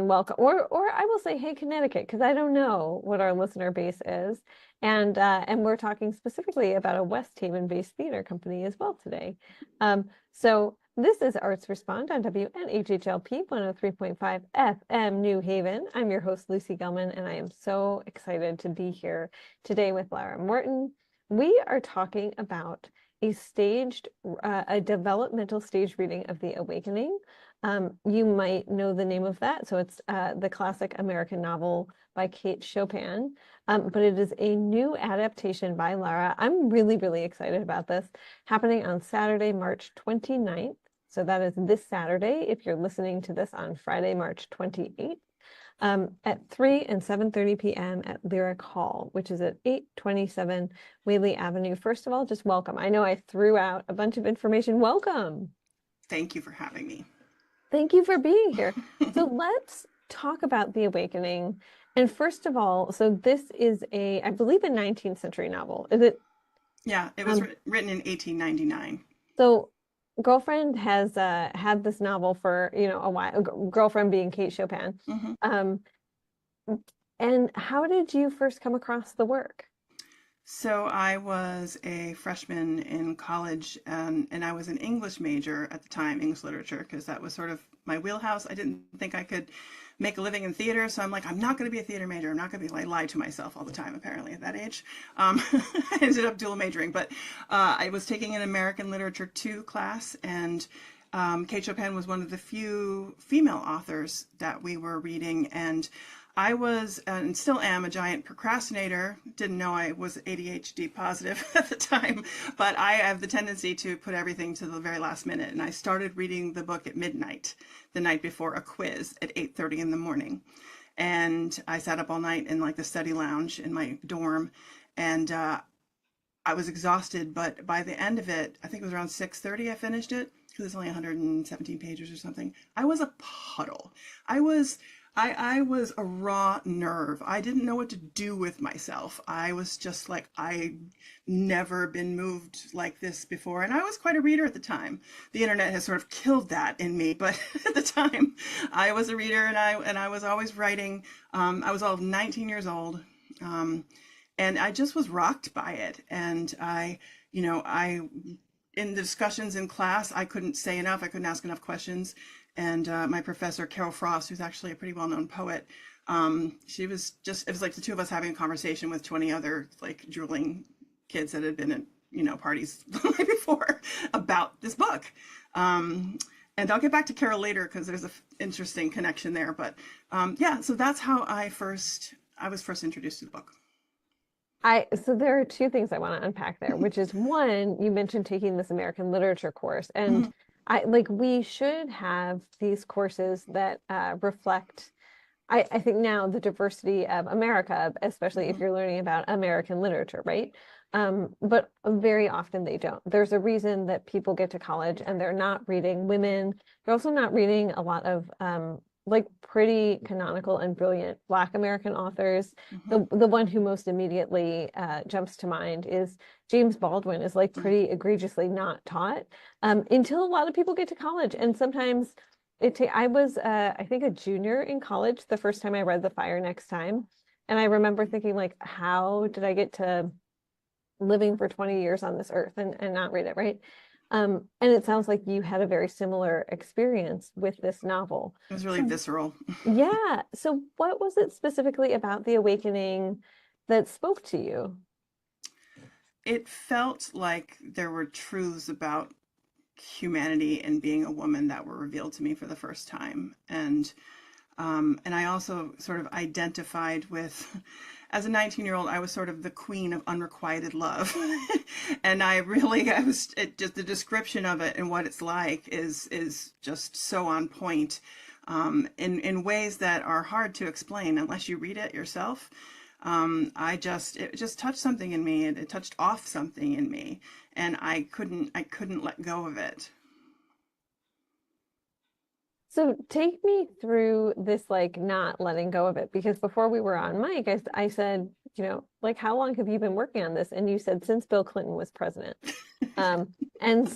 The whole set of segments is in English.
welcome, or I will say, hey, Connecticut, because I don't know what our listener base is. And we're talking specifically about a West Haven-based theater company as well today. So this is Arts Respond on WNHHLP 103.5 FM New Haven. I'm your host, Lucy Gellman, and I am so excited to be here today with Lara Morton. We are talking about a developmental stage reading of The Awakening. You might know the name of that. So it's the classic American novel by Kate Chopin, but it is a new adaptation by Lara. I'm really, really excited about this, happening on Saturday, March 29th. So that is this Saturday, if you're listening to this on Friday, March 28th. At 3 and 7:30 p.m. at Lyric Hall, which is at 827 Whaley Avenue. First of all, just welcome. I know I threw out a bunch of information. Welcome. Thank you for having me. Thank you for being here. So let's talk about The Awakening. And first of all, so this is I believe, a 19th century novel. Is it? Yeah, it was written in 1899. So Girlfriend has had this novel for, a while, Girlfriend being Kate Chopin. Mm-hmm. And how did you first come across the work? So I was a freshman in college, and I was an English major at the time, English literature, because that was sort of my wheelhouse. I didn't think I could make a living in theater, so I'm like, I'm not going to be a theater major. I'm not going to be, I lied to myself all the time, apparently, at that age. I ended up dual majoring, but I was taking an American Literature 2 class, and Kate Chopin was one of the few female authors that we were reading, and I was, and still am, a giant procrastinator. Didn't know I was ADHD positive at the time, but I have the tendency to put everything to the very last minute. And I started reading the book at midnight, the night before a quiz at 8:30 in the morning. And I sat up all night in like the study lounge in my dorm, and I was exhausted. But by the end of it, I think it was around 6:30 I finished it, because it's only 117 pages or something. I was a puddle. I was a raw nerve. I didn't know what to do with myself. I was just like, I've never been moved like this before. And I was quite a reader at the time. The internet has sort of killed that in me, but at the time I was a reader, and I was always writing. I was all 19 years old. And I just was rocked by it. And in the discussions in class, I couldn't say enough. I couldn't ask enough questions. And my professor, Carol Frost, who's actually a pretty well-known poet, it was like the two of us having a conversation with 20 other like drooling kids that had been at, parties the night before about this book. And I'll get back to Carol later because there's an interesting connection there. But so that's how I was first introduced to the book. So there are two things I want to unpack there, which is, one, you mentioned taking this American literature course, and Mm-hmm. we should have these courses that reflect, I think now, the diversity of America, especially if you're learning about American literature, right? But very often they don't. There's a reason that people get to college and they're not reading women. They're also not reading a lot of pretty canonical and brilliant Black American authors. Mm-hmm. The one who most immediately jumps to mind is James Baldwin, is like pretty egregiously not taught until a lot of people get to college. And sometimes I was I think a junior in college the first time I read The Fire Next Time, and I remember thinking, like, how did I get to living for 20 years on this earth and not read it, right? And it sounds like you had a very similar experience with this novel. It was really visceral. Yeah. So what was it specifically about The Awakening that spoke to you? It felt like there were truths about humanity and being a woman that were revealed to me for the first time. And I also sort of identified with, as a 19-year-old, I was sort of the queen of unrequited love. And just the description of it and what it's like is just so on point, in ways that are hard to explain unless you read it yourself. It just touched something in me, and it touched off something in me, and I couldn't let go of it. So take me through this, like, not letting go of it, because before we were on mic, I said, how long have you been working on this? And you said since Bill Clinton was president. And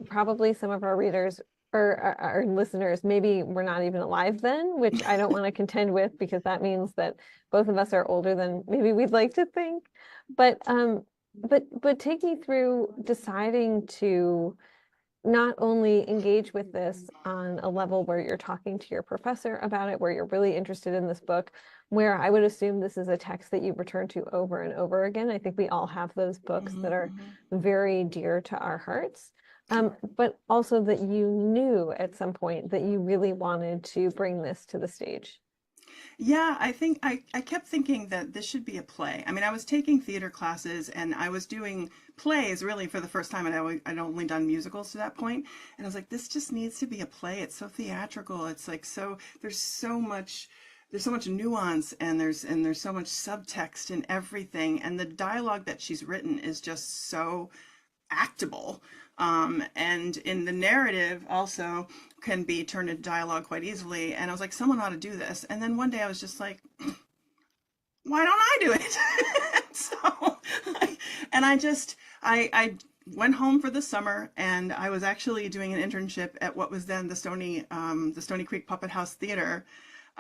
probably some of our readers our listeners, maybe we're not even alive then, which I don't want to contend with because that means that both of us are older than maybe we'd like to think. But take me through deciding to not only engage with this on a level where you're talking to your professor about it, where you're really interested in this book, where I would assume this is a text that you return to over and over again. I think we all have those books that are very dear to our hearts. Sure. But also that you knew at some point that you really wanted to bring this to the stage. Yeah, I think I kept thinking that this should be a play. I mean, I was taking theater classes and I was doing plays really for the first time, and I'd only done musicals to that point. And I was like, this just needs to be a play. It's so theatrical. It's like there's so much nuance and there's so much subtext in everything. And the dialogue that she's written is just so actable. And in the narrative also can be turned into dialogue quite easily. And I was like, someone ought to do this. And then one day I was just like, why don't I do it? so, and I went home for the summer, and I was actually doing an internship at what was then the Stony Creek Puppet House Theater.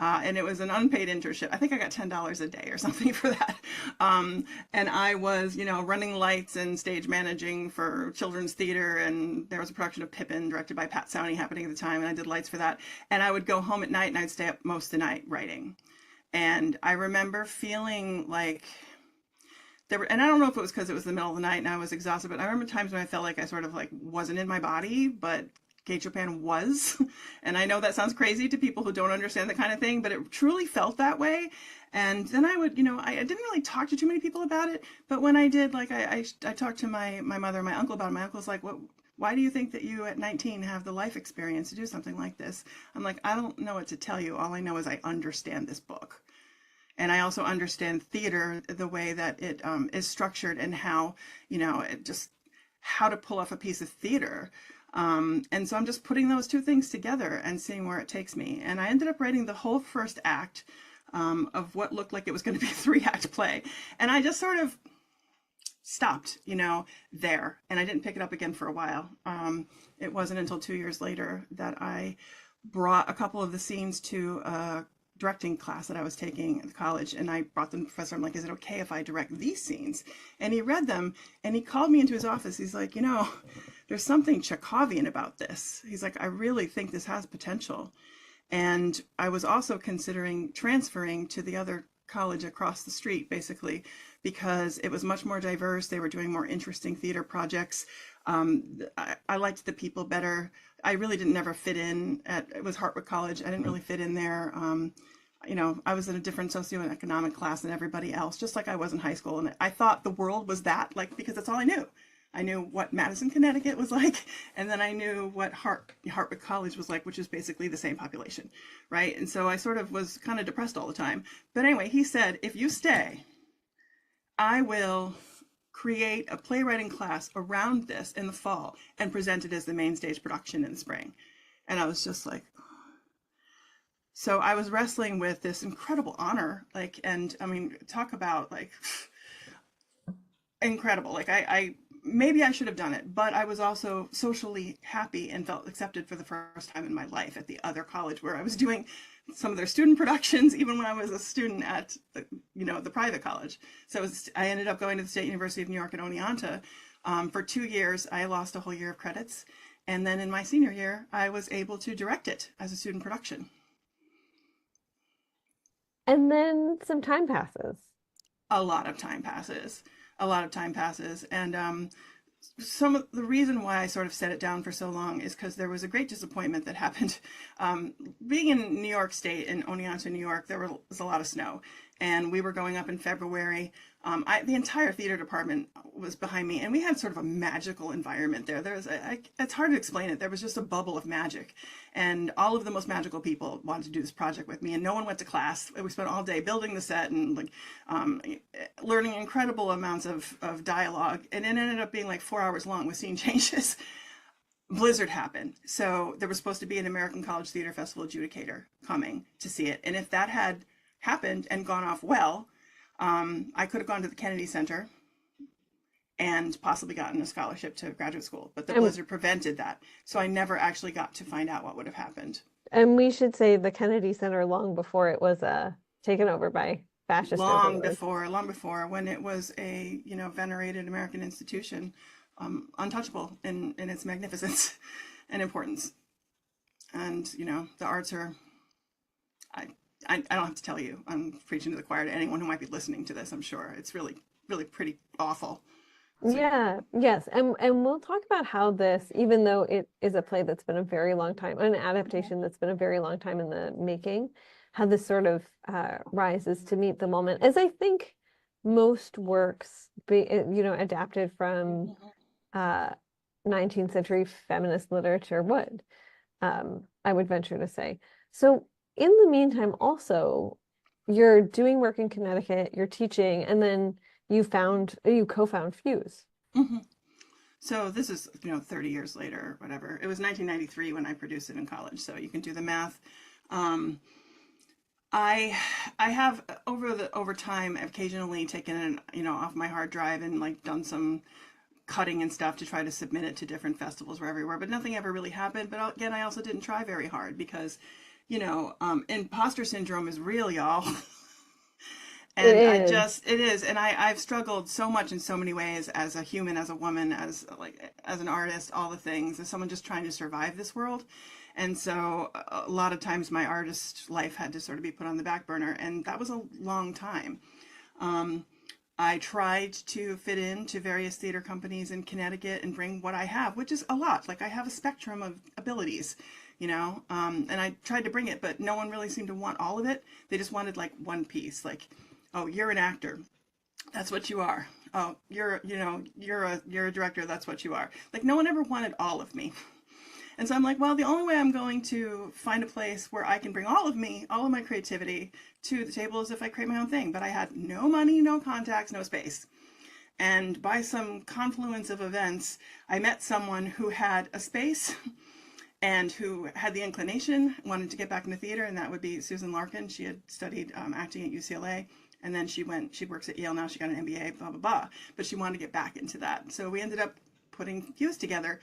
And it was an unpaid internship. I think I got $10 a day or something for that. And I was, running lights and stage managing for children's theater. And there was a production of Pippin directed by Pat Sowney happening at the time. And I did lights for that. And I would go home at night and I'd stay up most of the night writing. And I remember feeling like and I don't know if it was because it was the middle of the night and I was exhausted, but I remember times when I felt like I sort of like wasn't in my body, but Kate Chopin was. And I know that sounds crazy to people who don't understand the kind of thing, but it truly felt that way. And then I would, I didn't really talk to too many people about it, but when I did, like I talked to my mother and my uncle about it. My uncle's like, why do you think that you at 19 have the life experience to do something like this? I'm like, I don't know what to tell you. All I know is I understand this book. And I also understand theater, the way that it is structured and how, how to pull off a piece of theater. And so I'm just putting those two things together and seeing where it takes me. And I ended up writing the whole first act of what looked like it was going to be a 3-act play. And I just sort of stopped, there. And I didn't pick it up again for a while. It wasn't until 2 years later that I brought a couple of the scenes to a directing class that I was taking at college, and I brought them to the professor. I'm like, is it okay if I direct these scenes? And he read them and he called me into his office. He's like, there's something Chekhovian about this. He's like, I really think this has potential. And I was also considering transferring to the other college across the street, basically, because it was much more diverse. They were doing more interesting theater projects. I liked the people better. I really didn't never fit in it was Hartwick College. I didn't really fit in there. I was in a different socioeconomic class than everybody else, just like I was in high school. And I thought the world was that, because that's all I knew. I knew what Madison, Connecticut was like, and then I knew what Hartwick College was like, which is basically the same population, right? And so I sort of was kind of depressed all the time. But anyway, he said, if you stay, I will create a playwriting class around this in the fall and present it as the main stage production in the spring. And I was just like, so I was wrestling with this incredible honor, and I mean, talk about incredible. I maybe I should have done it, but I was also socially happy and felt accepted for the first time in my life at the other college where I was doing some of their student productions, even when I was a student at the private college. So I ended up going to the State University of New York at Oneonta. For 2 years, I lost a whole year of credits. And then in my senior year, I was able to direct it as a student production. And then some time passes. A lot of time passes. A lot of time passes. And some of the reason why I sort of set it down for so long is because there was a great disappointment that happened. Being in New York State, in Oneonta, New York, there was a lot of snow. And we were going up in February. The entire theater department was behind me, and we had sort of a magical environment there. It's hard to explain it. There was just a bubble of magic, and all of the most magical people wanted to do this project with me, and no one went to class. We spent all day building the set and learning incredible amounts of dialogue, and it ended up being like 4 hours long with scene changes. Blizzard happened, so there was supposed to be an American College Theater Festival adjudicator coming to see it, and if that had happened and gone off well, I could have gone to the Kennedy Center and possibly gotten a scholarship to graduate school. But the And blizzard prevented that. So I never actually got to find out what would have happened. and we should say the Kennedy Center long before it was taken over by fascist overlords. Long before, when it was a, venerated American institution, untouchable in its magnificence and importance. And, the arts are, I, I don't have to tell you, I'm preaching to the choir to anyone who might be listening to this, I'm sure. It's really, really pretty awful. So, Yeah, yes. And we'll talk about how this, even though it is a play that's been a very long time, an adaptation that's been a very long time in the making, how this sort of rises to meet the moment, as I think most works adapted from 19th century feminist literature would, I would venture to say. So in the meantime, also, you're doing work in Connecticut, you're teaching, and then you co-found Fuse. mhm. So this is, 30 years later, or whatever. It was 1993 when I produced it in college, so you can do the math. Um, I I have over time occasionally taken it, off my hard drive and like done some cutting and stuff to try to submit it to different festivals or everywhere, but nothing ever really happened. But again, I also didn't try very hard because, imposter syndrome is real, y'all. It And is. it is, and I've struggled so much in so many ways as a human, as a woman, as an artist, all the things, as someone just trying to survive this world. And so a lot of times my artist life had to sort of be put on the back burner, and that was a long time. Um, I tried to fit into various theater companies in Connecticut and bring what I have, which is a lot. Like I have a spectrum of abilities, and I tried to bring it, but no one really seemed to want all of it. They just wanted like one piece, like, oh, you're an actor. That's what you are. Oh, you're a director. That's what you are. Like no one ever wanted all of me. And so I'm like, well, the only way I'm going to find a place where I can bring all of me, all of my creativity to the table is if I create my own thing. But I had no money, no contacts, no space. And by some confluence of events, I met someone who had a space and who had the inclination, wanted to get back into theater, and that would be Susan Larkin. She had studied acting at UCLA, and then she works at Yale now, she got an MBA, blah, blah, blah. But she wanted to get back into that. So we ended up putting Fuse together.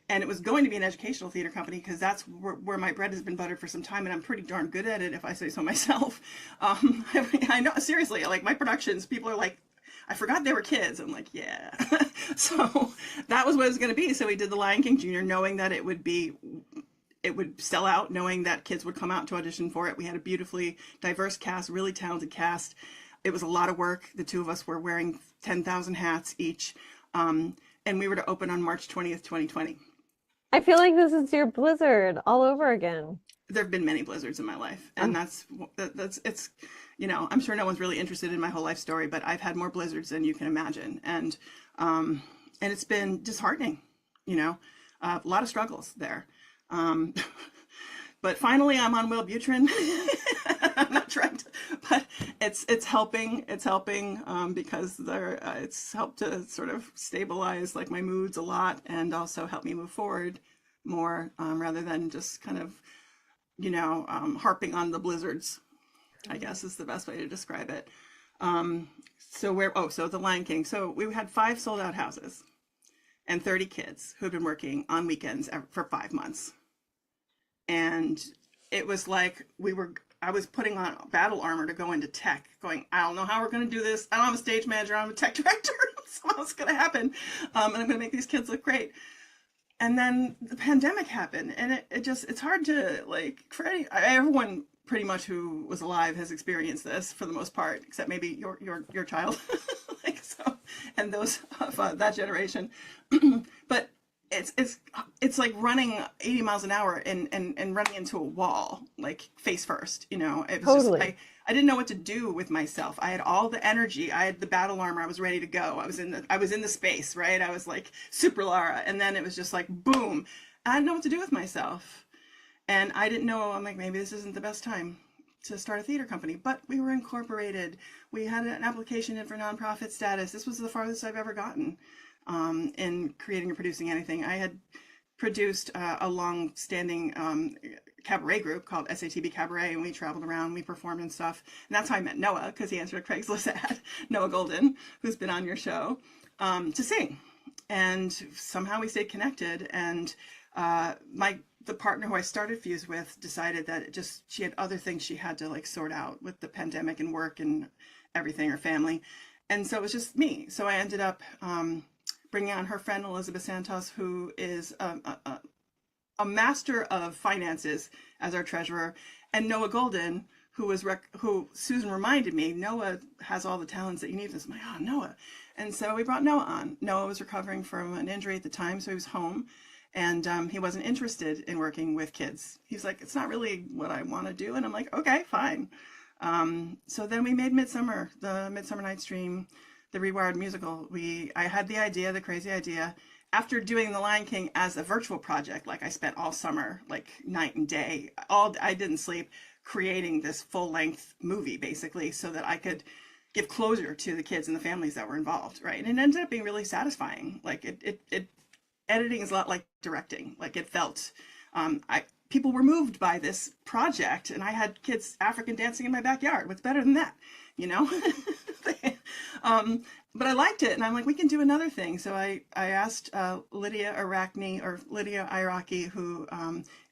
And it was going to be an educational theater company because that's where my bread has been buttered for some time, and I'm pretty darn good at it if I say so myself. I know, seriously, like my productions, people are like, I forgot they were kids. I'm like, yeah. So that was what it was going to be. So we did The Lion King Jr., knowing that it would sell out, knowing that kids would come out to audition for it. We had a beautifully diverse cast, really talented cast. It was a lot of work. The two of us were wearing 10,000 hats each. And we were to open on March 20th, 2020. I feel like this is your Blizzard all over again. There have been many blizzards in my life, and Oh, that's it's I'm sure no one's really interested in my whole life story, but I've had more blizzards than you can imagine, and it's been disheartening. A lot of struggles there. um, but finally I'm on Wellbutrin. I'm not trying to, but it's helping. It's helping because it's helped to sort of stabilize like my moods a lot, and also help me move forward more, rather than just kind of harping on the blizzards, I guess is the best way to describe it. Um, so The Lion King. So we had 5 sold out houses and 30 kids who had been working on weekends for 5 months. And it was like I was putting on battle armor to go into tech, going, I don't know how we're going to do this. I don't have a stage manager. I'm a tech director. So what's going to happen? And I'm going to make these kids look great. And then the pandemic happened, and it's hard to like for everyone pretty much who was alive has experienced this for the most part, except maybe your child, like so, and those of that generation. But it's like running 80 miles an hour and running into a wall, like face first. It was just totally. I didn't know what to do with myself. I had all the energy. I had the battle armor. I was ready to go. I was in the space, right? I was like super Lara. And then it was just like boom. I didn't know what to do with myself. And I didn't know, I'm like, maybe this isn't the best time to start a theater company. But we were incorporated. We had an application in for nonprofit status. This was the farthest I've ever gotten in creating or producing anything. I had produced a long-standing cabaret group called SATB Cabaret, and we traveled around, we performed and stuff. And that's how I met Noah, because he answered a Craigslist ad, Noah Golden, who's been on your show. to sing. And somehow we stayed connected. And my the partner who I started Fuse with decided that she had other things she had to like sort out with the pandemic and work and everything, her family. And so it was just me. So I ended up bringing on her friend Elizabeth Santos, who is a master of finances, as our treasurer, and Noah Golden, who Susan reminded me, Noah has all the talents that you need. I'm like, oh, Noah. And so we brought Noah on. Noah was recovering from an injury at the time, so he was home, and he wasn't interested in working with kids. He's like, it's not really what I want to do. And I'm like, okay, fine. So then we made Midsummer, the Midsummer Night's Dream, the Rewired musical. I had the idea, the crazy idea, after doing The Lion King as a virtual project. Like I spent all summer, like night and day, I didn't sleep, creating this full-length movie, basically, so that I could give closure to the kids and the families that were involved, right? And it ended up being really satisfying. Like it editing is a lot like directing. Like it felt, people were moved by this project, and I had kids African dancing in my backyard. What's better than that, you know? But I liked it, and I'm like, we can do another thing. So I asked Lydia Iraqi, who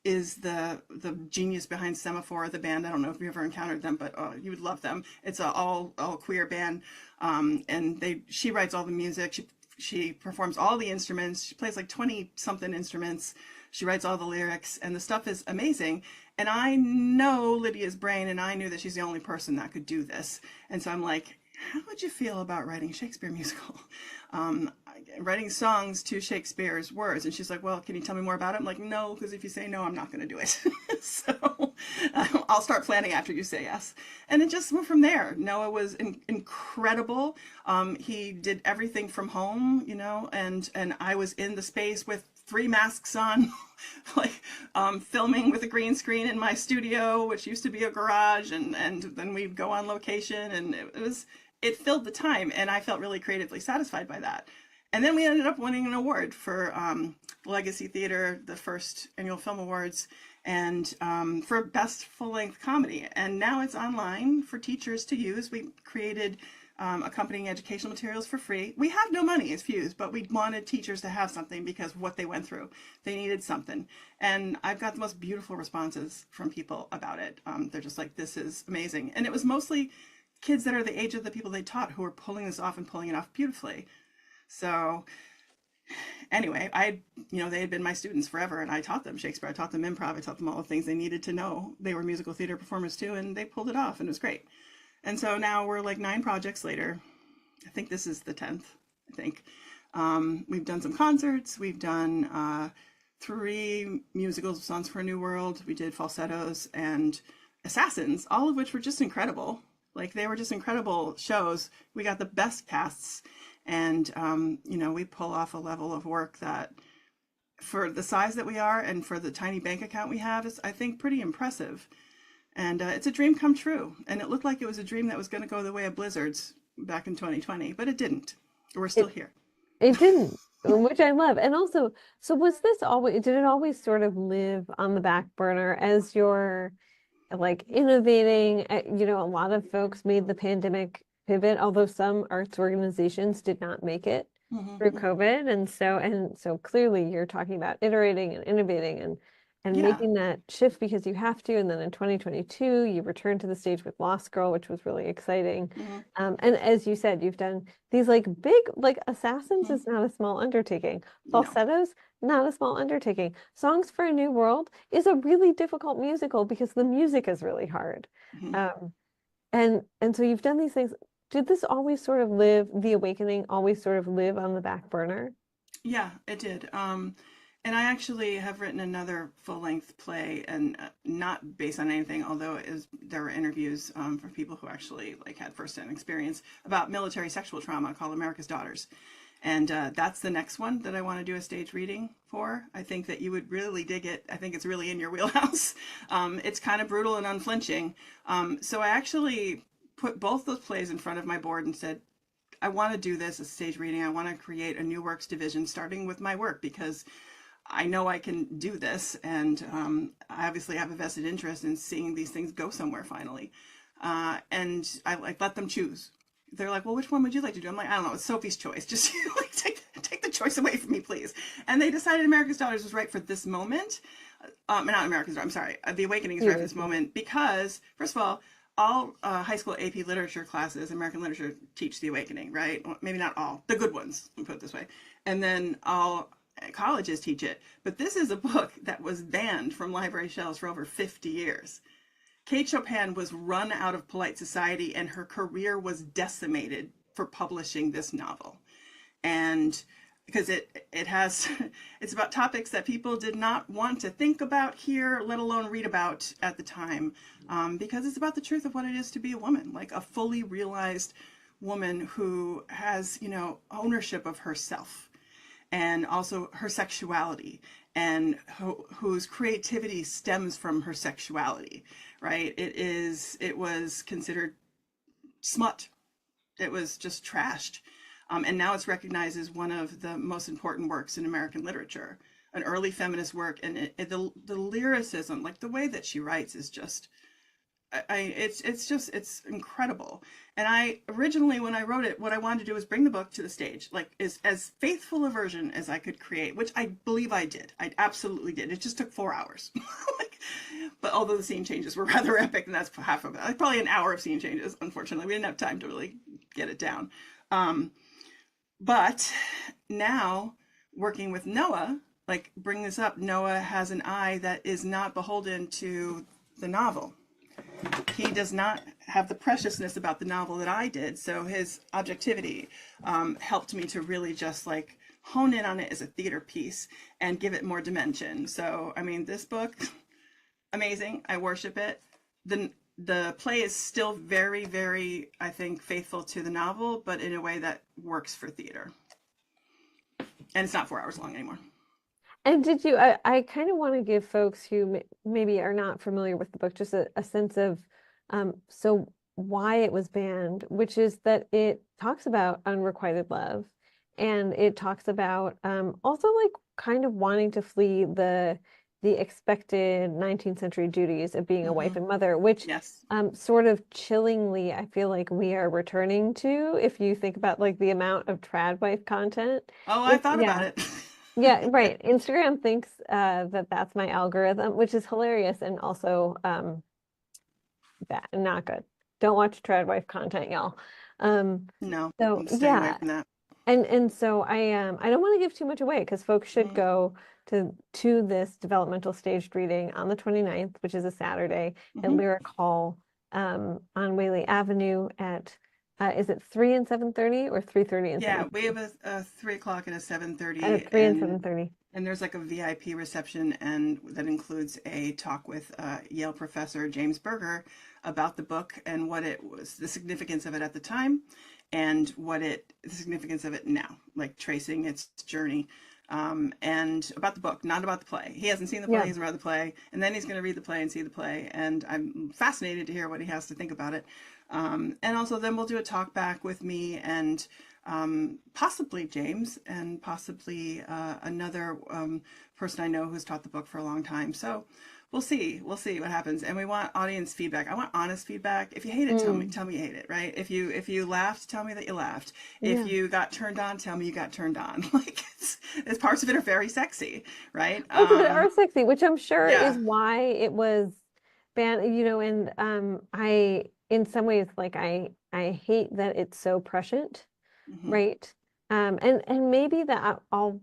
is the genius behind Semaphore, the band. I don't know if you've ever encountered them, but you would love them. It's an all queer band, and she writes all the music. She performs all the instruments. She plays like 20 something instruments. She writes all the lyrics, and the stuff is amazing. And I know Lydia's brain, and I knew that she's the only person that could do this. And so I'm like, how would you feel about writing a Shakespeare musical? Writing songs to Shakespeare's words. And she's like, well, can you tell me more about it? I'm like, no, because if you say no, I'm not going to do it. So I'll start planning after you say yes. And it just went from there. Noah was incredible. He did everything from home, you know, and I was in the space with 3 masks on, like filming with a green screen in my studio, which used to be a garage, and then we'd go on location, and it filled the time, and I felt really creatively satisfied by that. And then we ended up winning an award for Legacy Theater, the first annual film awards, and for best full-length comedy. And now it's online for teachers to use. We created accompanying educational materials for free. We have no money as Fuse, but we wanted teachers to have something because of what they went through. They needed something. And I've got the most beautiful responses from people about it. They're just like, this is amazing. And it was mostly kids that are the age of the people they taught who were pulling this off and pulling it off beautifully. So anyway, they had been my students forever, and I taught them Shakespeare. I taught them improv. I taught them all the things they needed to know. They were musical theater performers too, and they pulled it off, and it was great. And so now we're like 9 projects later. I think this is the 10th, I think. We've done some concerts. We've done 3 musicals, Songs for a New World. We did Falsettos and Assassins, all of which were just incredible. Like, they were just incredible shows. We got the best casts. And, we pull off a level of work that, for the size that we are and for the tiny bank account we have, is, I think, pretty impressive. And it's a dream come true. And it looked like it was a dream that was going to go the way of blizzards back in 2020, but it didn't. We're still here. It didn't, which I love. And also, so did it always sort of live on the back burner as you're like innovating? A lot of folks made the pandemic pivot, although some arts organizations did not make it through COVID. And so clearly you're talking about iterating and innovating and making that shift because you have to. And then in 2022, you returned to the stage with Lost Girl, which was really exciting. And as you said, you've done these like big, like Assassins is not a small undertaking. Falsettos, not a small undertaking. Songs for a New World is a really difficult musical because the music is really hard. And so you've done these things. Did this always sort of the awakening always sort of live on the back burner? Yeah, it did. And I actually have written another full-length play, and not based on anything, although there were interviews for people who actually like had first-hand experience about military sexual trauma, called America's Daughters. And that's the next one that I want to do a stage reading for. I think that you would really dig it. I think it's really in your wheelhouse. It's kind of brutal and unflinching. So I actually put both those plays in front of my board and said, I want to do this as a stage reading. I want to create a new works division starting with my work because I know I can do this, and I obviously have a vested interest in seeing these things go somewhere finally. And I let them choose. they're like, well, which one would you like to do? I'm like, I don't know, it's Sophie's Choice. Just like take the choice away from me, please. And they decided America's Daughters was right for this moment. Not America's Daughters, I'm sorry. The Awakening is right for this moment because, first of all high school AP literature classes, American literature, teach The Awakening, right? Well, maybe not all, the good ones, let me put it this way. And then all colleges teach it. But this is a book that was banned from library shelves for over 50 years. Kate Chopin was run out of polite society and her career was decimated for publishing this novel. And because it has it's about topics that people did not want to think about here, let alone read about at the time, because it's about the truth of what it is to be a woman, like a fully realized woman who has, ownership of herself and also her sexuality, and whose creativity stems from her sexuality, right? It was considered smut. It was just trashed. And now it's recognized as one of the most important works in American literature, an early feminist work. And the lyricism, like the way that she writes, is just, it's incredible. And I originally, when I wrote it, what I wanted to do was bring the book to the stage, like is as faithful a version as I could create, which I believe I did. I absolutely did. It just took 4 hours. But although the scene changes were rather epic, and that's half of it, like probably an hour of scene changes. Unfortunately, we didn't have time to really get it down. But now, working with Noah, like bring this up, Noah has an eye that is not beholden to the novel. He does not have the preciousness about the novel that I did. So his objectivity helped me to really just like hone in on it as a theater piece and give it more dimension. So, I mean, this book, amazing. I worship it. The play is still very, very, I think, faithful to the novel, but in a way that works for theater. And it's not 4 hours long anymore. And I kind of want to give folks who maybe are not familiar with the book just a sense of so why it was banned, which is that it talks about unrequited love, and it talks about also like kind of wanting to flee the expected 19th century duties of being a wife and mother, which Yes. sort of chillingly, I feel like we are returning to if you think about like the amount of trad wife content. Oh, I thought about Yeah. it. Yeah, right. Instagram thinks that that's my algorithm, which is hilarious and also bad, not good. Don't watch trad wife content, y'all. No, So I'm staying away yeah, from that. and so I don't want to give too much away because folks should go to this developmental staged reading on the 29th, which is a Saturday at Mm-hmm. Lyric Hall on Whaley Avenue at is it 3 and 7:30 or 3:30 and Yeah, 7? we have a 3 o'clock and a At 7:30, 3 and 7:30. and there's like a VIP reception, and that includes a talk with Yale professor James Berger about the book and what it was, the significance of it at the time, and the significance of it now, like tracing its journey, and about the book, not about the play. He hasn't seen the play, Yeah. he's read the play, and then he's going to read the play and see the play, and I'm fascinated to hear what he has to think about it. And also, then we'll do a talk back with me and possibly James, and possibly another person I know who's taught the book for a long time. So we'll see what happens. And we want audience feedback. I want honest feedback. If you hate it, tell me you hate it, right? If you laughed, tell me that you laughed. Yeah. If you got turned on, tell me you got turned on. Like it's parts of it are very sexy, right? Parts of it are sexy, which I'm sure is Yeah. why it was banned, and I in some ways like I hate that it's so prescient, Hmm. right? And maybe that I'll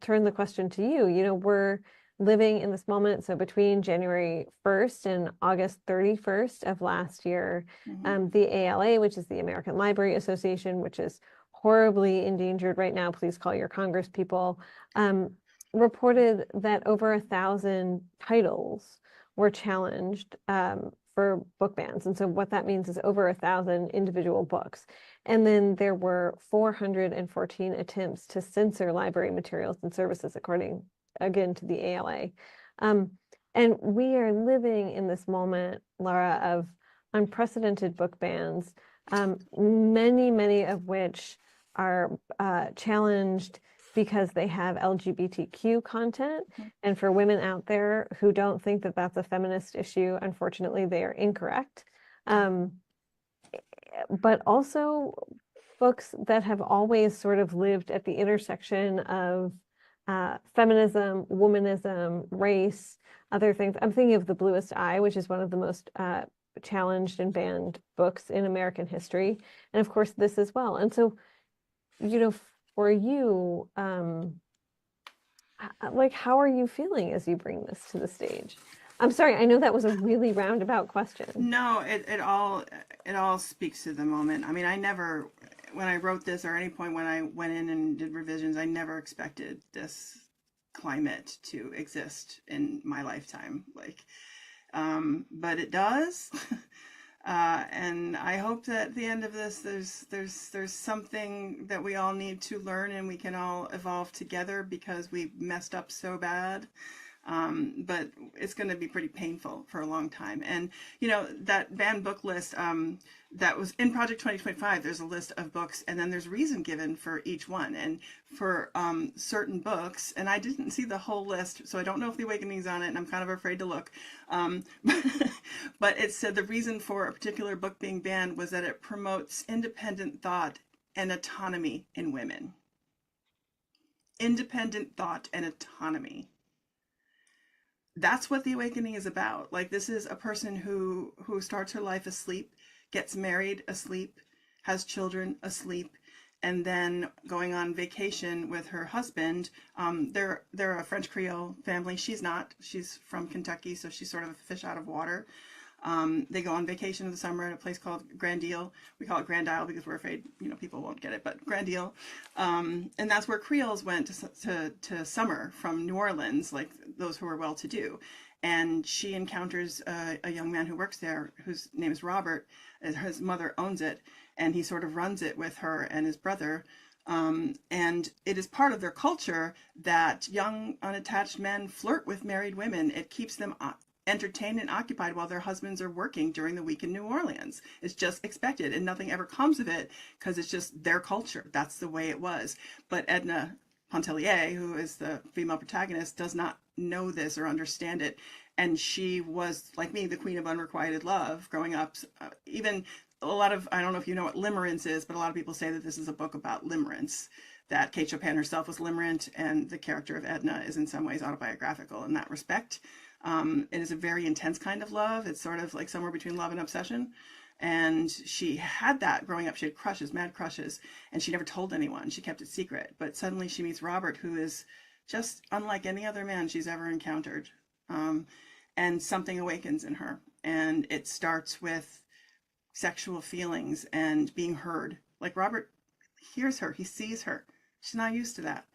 turn the question to you. We're living in this moment, so between January 1st and August 31st of last year, Hmm. the ALA, which is the American Library Association, which is horribly endangered right now, please call your Congress people, reported that over 1,000 titles were challenged for book bans. And so what that means is over 1,000 individual books. And then there were 414 attempts to censor library materials and services, according, again, to the ALA. And we are living in this moment, Lara, of unprecedented book bans, many of which are challenged because they have LGBTQ content. And for women out there who don't think that that's a feminist issue, unfortunately, they are incorrect. but also books that have always sort of lived at the intersection of feminism, womanism, race, other things. I'm thinking of The Bluest Eye, which is one of the most challenged and banned books in American history. And of course, this as well. And so, you know, for you, like, how are you feeling as you bring this to the stage? I'm sorry, I know that was a really roundabout question. No, it all speaks to the moment. I mean, I never, when I wrote this or any point when I went in and did revisions, I never expected this climate to exist in my lifetime. Like, but it does. And I hope that at the end of this, there's something that we all need to learn, and we can all evolve together because we messed up so bad. But it's going to be pretty painful for a long time. And, you know, that banned book list that was in Project 2025, there's a list of books, and then there's reason given for each one. And for certain books, and I didn't see the whole list, so I don't know if The Awakening's on it, and I'm kind of afraid to look. But it said the reason for a particular book being banned was that it promotes independent thought and autonomy in women. Independent thought and autonomy. That's what The Awakening is about. Like, this is a person who starts her life asleep, gets married asleep, has children asleep, and then going on vacation with her husband. They're a French Creole family. She's not. She's from Kentucky, so she's sort of a fish out of water. They go on vacation in the summer at a place called Grand Isle. We call it Grand Isle because we're afraid, you know, people won't get it, but Grand Isle. And that's where Creoles went to summer from New Orleans, like those who were well-to-do. And she encounters a young man who works there, whose name is Robert. His mother owns it, and he sort of runs it with her and his brother. And it is part of their culture that young, unattached men flirt with married women. It keeps them entertained and occupied while their husbands are working during the week in New Orleans. It's just expected, and nothing ever comes of it because it's just their culture. That's the way it was. But Edna Pontellier, who is the female protagonist, does not know this or understand it. And she was, like me, the queen of unrequited love growing up. Even a lot of, I don't know if you know what limerence is, but a lot of people say that this is a book about limerence, that Kate Chopin herself was limerent, and the character of Edna is in some ways autobiographical in that respect. It is a very intense kind of love. It's sort of like somewhere between love and obsession. And she had that growing up. She had crushes, mad crushes, and she never told anyone. She kept it secret. But suddenly she meets Robert, who is just unlike any other man she's ever encountered. And something awakens in her. And it starts with sexual feelings and being heard. Like, Robert hears her, he sees her. She's not used to that.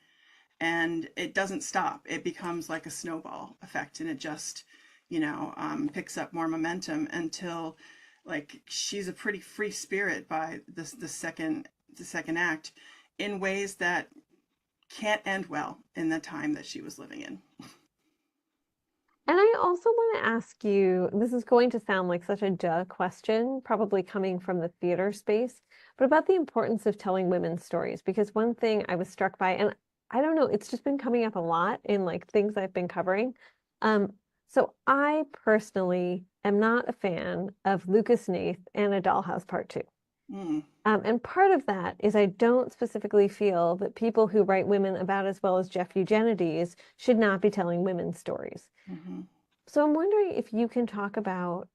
And it doesn't stop. It becomes like a snowball effect, and it just, you know, picks up more momentum until, like, she's a pretty free spirit by the second act, in ways that can't end well in the time that she was living in. And I also want to ask you, this is going to sound like such a duh question, probably coming from the theater space, but about the importance of telling women's stories. Because one thing I was struck by, and I don't know, it's just been coming up a lot in like things I've been covering. So I personally am not a fan of Lucas Nath and A Dollhouse Part 2. Mm. And part of that is I don't specifically feel that people who write women about as well as Jeff Eugenides should not be telling women's stories. Mm-hmm. So I'm wondering if you can talk about,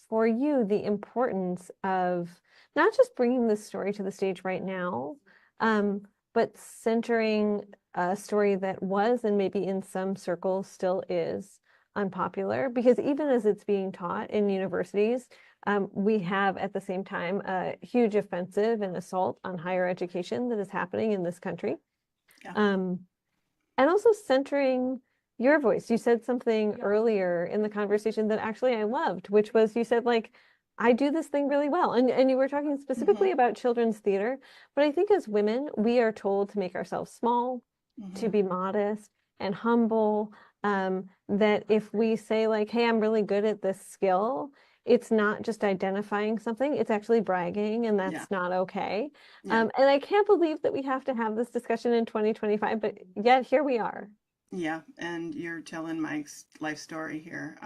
for you, the importance of not just bringing this story to the stage right now, but centering a story that was, and maybe in some circles still is, unpopular. Because even as it's being taught in universities, we have at the same time a huge offensive and assault on higher education that is happening in this country. Yeah. And also centering your voice. You said something earlier in the conversation that actually I loved, which was you said, like, I do this thing really well. And you were talking specifically about children's theater, but I think as women, we are told to make ourselves small, to be modest and humble. That if we say, like, hey, I'm really good at this skill, it's not just identifying something, it's actually bragging, and that's not okay. And I can't believe that we have to have this discussion in 2025, but yet here we are. Yeah, and you're telling my life story here.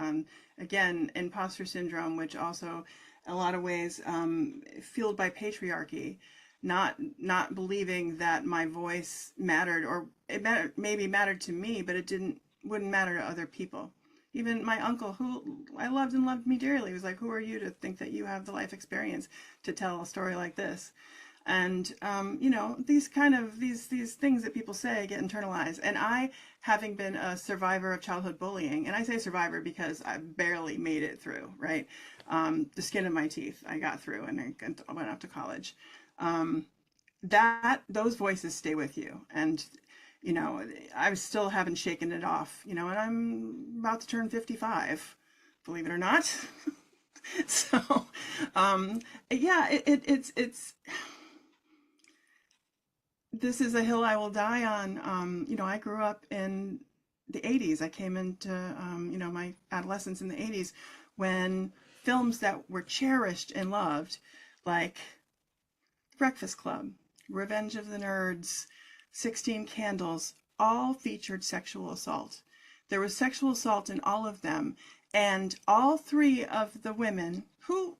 Again, imposter syndrome, which also in a lot of ways, fueled by patriarchy, not believing that my voice mattered, or it maybe mattered to me, but it wouldn't matter to other people. Even my uncle, who I loved and loved me dearly, was like, "Who are you to think that you have the life experience to tell a story like this?" And these kind of these things that people say get internalized. And I, having been a survivor of childhood bullying, and I say survivor because I barely made it through, right? The skin of my teeth, I got through, and I went off to college. That those voices stay with you, and I still haven't shaken it off. And I'm about to turn 55, believe it or not. So, yeah, it's this is a hill I will die on. I grew up in the 80s. I came into, my adolescence in the 80s when films that were cherished and loved, like Breakfast Club, Revenge of the Nerds, 16 Candles, all featured sexual assault. There was sexual assault in all of them. And all three of the women who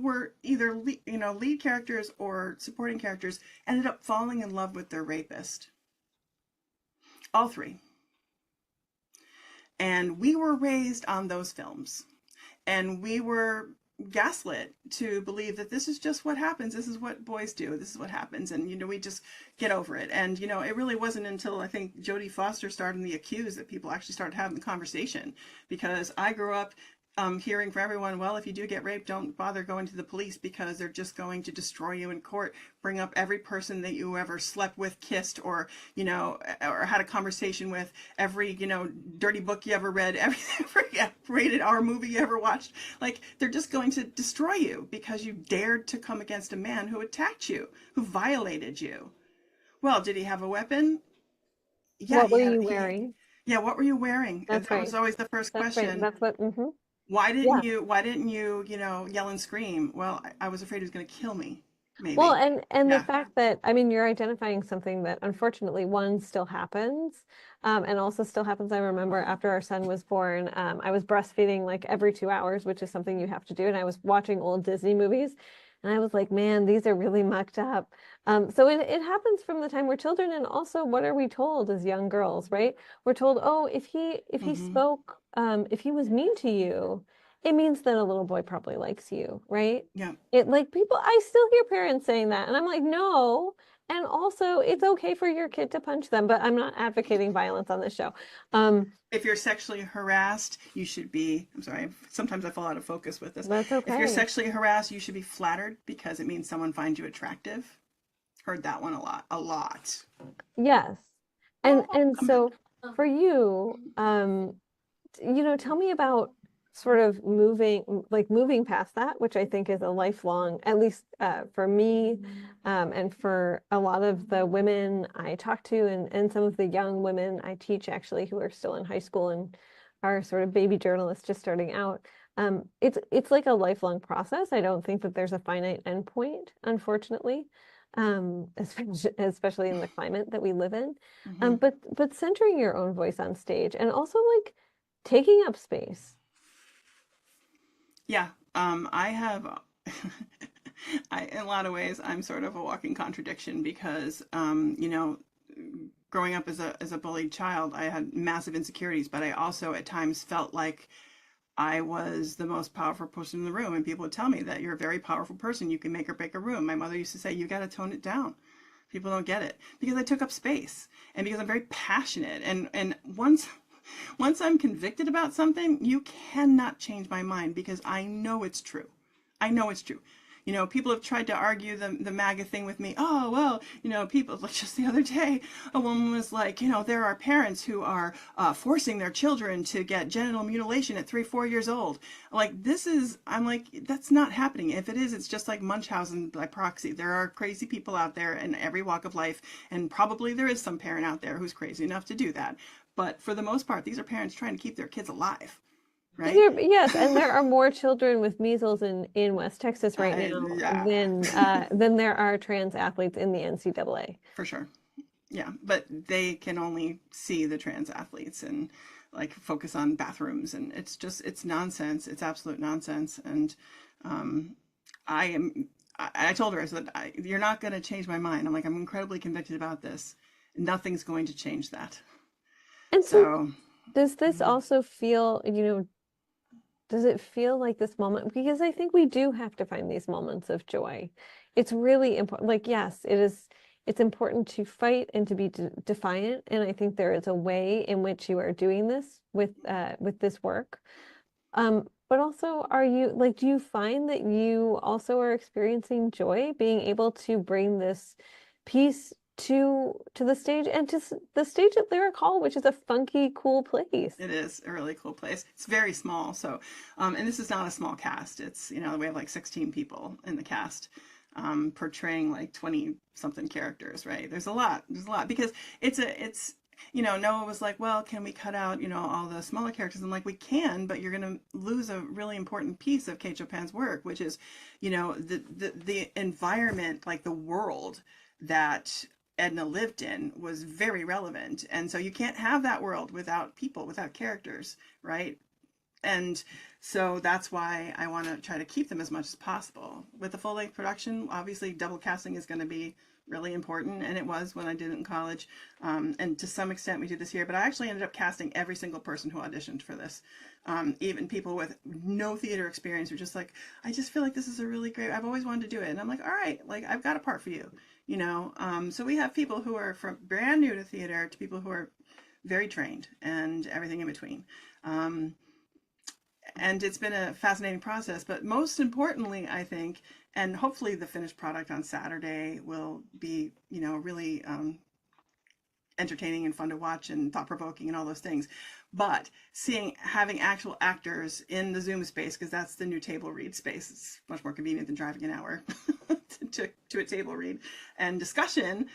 were either lead characters or supporting characters ended up falling in love with their rapist. All three. And we were raised on those films. And we were gaslit to believe that this is just what happens. This is what boys do. This is what happens. And, we just get over it. And, it really wasn't until I think Jodie Foster starred in The Accused that people actually started having the conversation. Because I grew up hearing from everyone, well, if you do get raped, don't bother going to the police because they're just going to destroy you in court, bring up every person that you ever slept with, kissed, or, or had a conversation with, every, dirty book you ever read, every rated R movie you ever watched. Like, they're just going to destroy you because you dared to come against a man who attacked you, who violated you. Well, did he have a weapon? Yeah, What were you wearing? Yeah, what were you wearing? That's That right. was always the first That's right. question. That's what, Why yeah. didn't you, yell and scream? Well, I was afraid he was going to kill me, Well, maybe. and the Yeah. fact that, I mean, you're identifying something that unfortunately one still happens, and also still happens. I remember after our son was born, I was breastfeeding like every 2 hours, which is something you have to do. And I was watching old Disney movies, and I was like, man, these are really mucked up. So it happens from the time we're children, and also what are we told as young girls, right? We're told, oh, if he Hmm. spoke, if he was mean to you, it means that a little boy probably likes you, right? Yeah. It like people, I still hear parents saying that, and I'm like, no. And also, it's okay for your kid to punch them, but I'm not advocating violence on this show. Um, If you're sexually harassed, you should be, I'm sorry, sometimes I fall out of focus with this. that's If you're okay. sexually harassed, you should be flattered because it means someone finds you attractive. Heard that one a lot, a lot. Yes. And Oh, and come in. so for you, tell me about sort of moving past that, which I think is a lifelong, at least for me, and for a lot of the women I talk to, and some of the young women I teach actually who are still in high school and are sort of baby journalists just starting out. It's like a lifelong process. I don't think that there's a finite endpoint, unfortunately, especially in the climate that we live in. Hmm. But centering your own voice on stage and also like taking up space. Yeah. I have, in a lot of ways, I'm sort of a walking contradiction because, growing up as a bullied child, I had massive insecurities, but I also at times felt like I was the most powerful person in the room. And people would tell me that you're a very powerful person. You can make or break a room. My mother used to say, you got to tone it down. People don't get it because I took up space and because I'm very passionate. And once I'm convicted about something, you cannot change my mind because I know it's true. I know it's true. People have tried to argue the MAGA thing with me. Oh, well, people, like just the other day, a woman was like, there are parents who are forcing their children to get genital mutilation at 3, 4 years old. Like, I'm like, that's not happening. If it is, it's just like Munchausen by proxy. There are crazy people out there in every walk of life, and probably there is some parent out there who's crazy enough to do that. But for the most part, these are parents trying to keep their kids alive, right? Yes, and there are more children with measles in West Texas right now Yeah, than there are trans athletes in the NCAA. for sure. Yeah, but they can only see the trans athletes, and like focus on bathrooms, and it's nonsense. It's absolute nonsense. And um, I am. I told her, I said, "You're not going to change my mind." I'm like, I'm incredibly convicted about this. Nothing's going to change that. And so So, does this mm, also feel, does it feel like this moment? Because I think we do have to find these moments of joy. It's really important. Like, yes, it's important to fight and to be defiant. And I think there is a way in which you are doing this with this work. But also, are you like, do you find that you also are experiencing joy being able to bring this piece to the stage and to the stage at Lyric Hall, which is a funky, cool place? it is a really cool place. It's very small. So, and this is not a small cast. It's, we have like 16 people in the cast, portraying like 20 something characters, right? There's a lot because Noah was like, well, can we cut out, all the smaller characters? I'm like, we can, but you're going to lose a really important piece of Kate Chopin's work, which is, the environment, like the world that Edna lived in was very relevant. And so you can't have that world without people, without characters, right? And so that's why I want to try to keep them as much as possible. With the full length production, obviously double casting is going to be really important, and it was when I did it in college. And to some extent we do this here, but I actually ended up casting every single person who auditioned for this. Even people with no theater experience were just like, I just feel like this is a really great, I've always wanted to do it. And I'm like, all right, like I've got a part for you, So we have people who are from brand new to theater to people who are very trained and everything in between. And it's been a fascinating process, but most importantly, I think, and hopefully the finished product on Saturday will be, really entertaining and fun to watch and thought provoking and all those things. But having actual actors in the Zoom space, because that's the new table read space, it's much more convenient than driving an hour to a table read and discussion.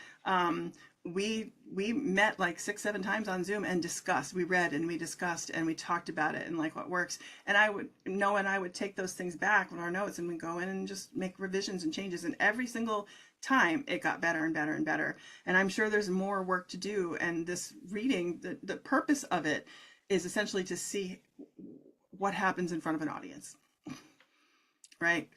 We met like 6, 7 times on Zoom and discussed. We read and we discussed and we talked about it and like what works. And Noah and I would take those things back with our notes and we'd go in and just make revisions and changes. And every single time it got better and better and better. And I'm sure there's more work to do. And this reading, the purpose of it is essentially to see what happens in front of an audience, right?